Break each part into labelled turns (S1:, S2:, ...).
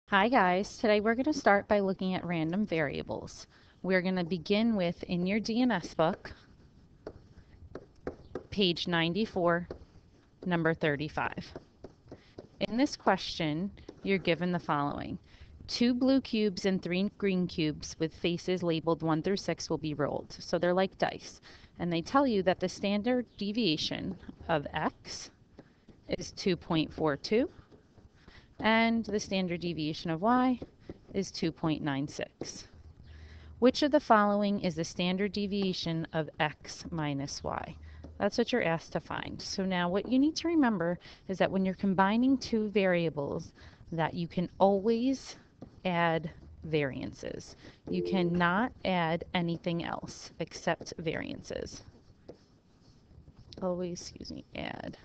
S1: Hi guys, today we're going to start by looking at random variables. We're going to begin with, in your DNS book, page 94, number 35. In this question, you're given the following. 2 blue cubes and 3 green cubes with faces labeled 1 through 6 will be rolled. So they're like dice. And they tell you that the standard deviation of x is 2.42 and the standard deviation of y is 2.96. Which of the following is the standard deviation of x minus y? That's what you're asked to find. So now what you need to remember is that when you're combining two variables, that you can always add variances. You cannot add anything else except variances. Always, add.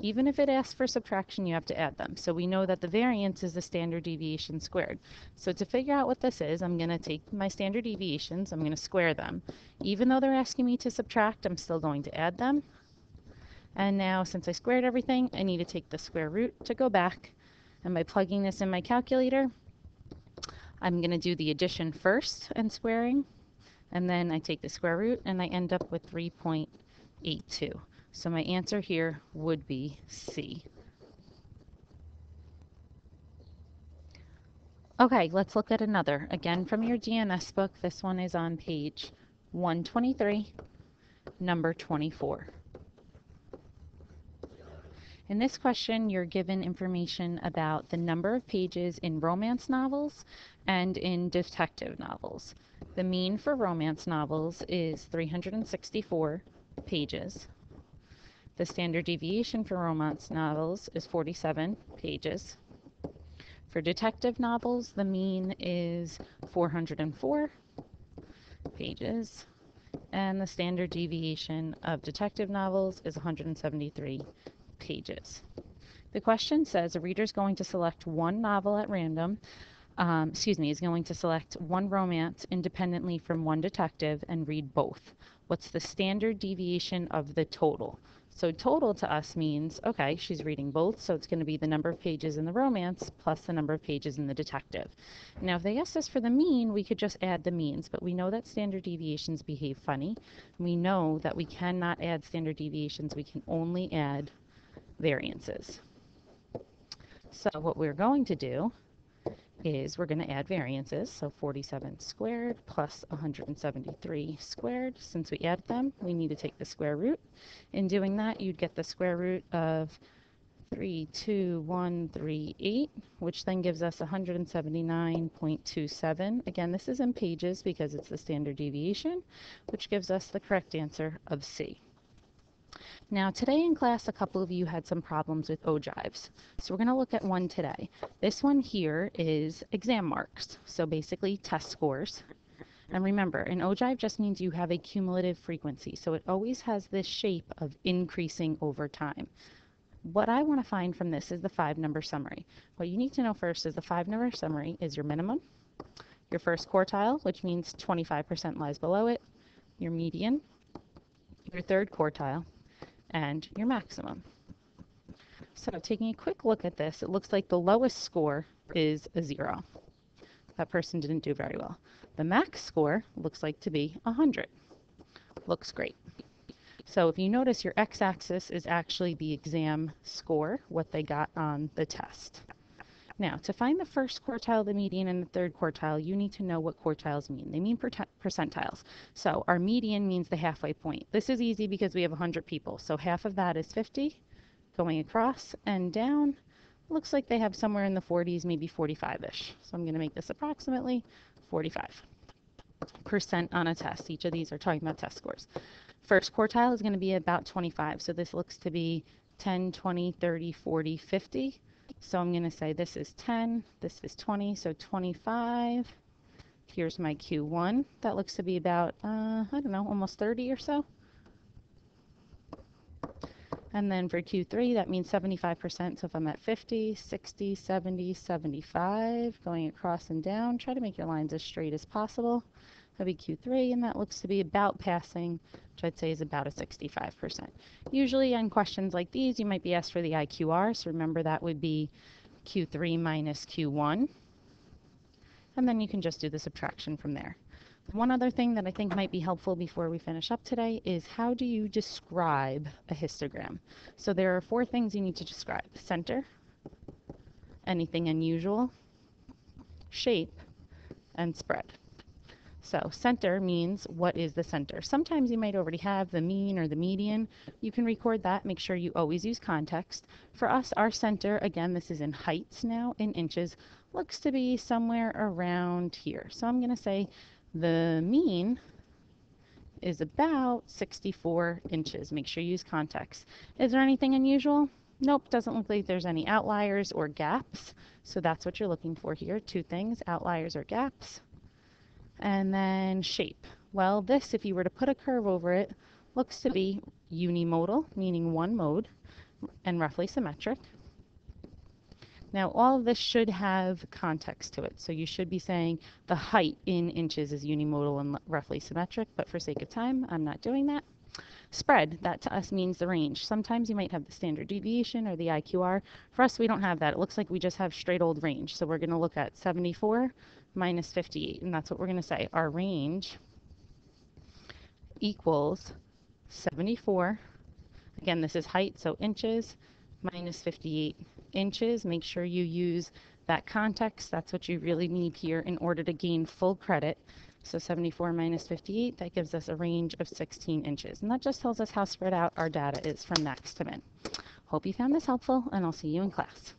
S1: Even if it asks for subtraction, you have to add them. So we know that the variance is the standard deviation squared. So to figure out what this is, I'm going to take my standard deviations, I'm going to square them. Even though they're asking me to subtract, I'm still going to add them. And now, since I squared everything, I need to take the square root to go back. And by plugging this in my calculator, I'm going to do the addition first and squaring. And then I take the square root and I end up with 3.82. So my answer here would be C. Okay, let's look at another. Again, from your DNS book, this one is on page 123, number 24. In this question, you're given information about the number of pages in romance novels and in detective novels. The mean for romance novels is 364 pages. The standard deviation for romance novels is 47 pages. For detective novels, the mean is 404 pages, and the standard deviation of detective novels is 173 pages. The question says a reader is going to select one novel at random, is going to select one romance independently from one detective and read both. What's the standard deviation of the total? So total to us means, okay, she's reading both, so it's going to be the number of pages in the romance plus the number of pages in the detective. Now, if they asked us for the mean, we could just add the means, but we know that standard deviations behave funny. We know that we cannot add standard deviations, we can only add variances. So what we're going to do is we're going to add variances. So 47 squared plus 173 squared. Since we add them, we need to take the square root. In doing that, you'd get the square root of 32138, which then gives us 179.27. Again, this is in pages because it's the standard deviation, which gives us the correct answer of C. Now, today in class, a couple of you had some problems with ogives. So we're going to look at one today. This one here is exam marks, so basically test scores. And remember, an ogive just means you have a cumulative frequency, so it always has this shape of increasing over time. What I want to find from this is the 5-number summary. What you need to know first is the 5-number summary is your minimum, your first quartile, which means 25% lies below it, your median, your third quartile, and your maximum. So taking a quick look at this, it looks like the lowest score is a 0. That person didn't do very well. The max score looks like to be 100. Looks great. So if you notice, your x-axis is actually the exam score, what they got on the test. Now, to find the first quartile, the median, and the third quartile, you need to know what quartiles mean. They mean percentiles. So our median means the halfway point. This is easy because we have 100 people. So half of that is 50, going across and down. Looks like they have somewhere in the 40s, maybe 45-ish. So I'm going to make this approximately 45% on a test. Each of these are talking about test scores. First quartile is going to be about 25. So this looks to be 10, 20, 30, 40, 50. So I'm going to say this is 10, this is 20, so 25. Here's my Q1. That looks to be about, I don't know, almost 30 or so. And then for Q3, that means 75%. So if I'm at 50, 60, 70, 75, going across and down, try to make your lines as straight as possible. That'll be Q3, and that looks to be about passing, which I'd say is about a 65%. Usually on questions like these, you might be asked for the IQR, so remember that would be Q3 minus Q1. and then you can just do the subtraction from there. One other thing that I think might be helpful before we finish up today is how do you describe a histogram? So there are 4 things you need to describe: center, anything unusual, shape, and spread. So center means what is the center. Sometimes you might already have the mean or the median. You can record that. Make sure you always use context. For us, our center, again, this is in heights now, in inches, looks to be somewhere around here. So I'm going to say the mean is about 64 inches. Make sure you use context. Is there anything unusual? Nope, doesn't look like there's any outliers or gaps. So that's what you're looking for here. 2 things, outliers or gaps. And then shape. Well, this, if you were to put a curve over it, looks to be unimodal, meaning one mode, and roughly symmetric. Now, all of this should have context to it. So you should be saying the height in inches is unimodal and roughly symmetric, but for sake of time, I'm not doing that. Spread, that to us means the range. Sometimes you might have the standard deviation or the IQR. For us, we don't have that. It looks like we just have straight old range. So we're going to look at 74 minus 58, and that's what we're going to say. Our range equals 74. Again, this is height, so inches, minus 58 inches. Make sure you use that context. That's what you really need here in order to gain full credit. So 74 minus 58, that gives us a range of 16 inches. And that just tells us how spread out our data is from max to min. Hope you found this helpful, and I'll see you in class.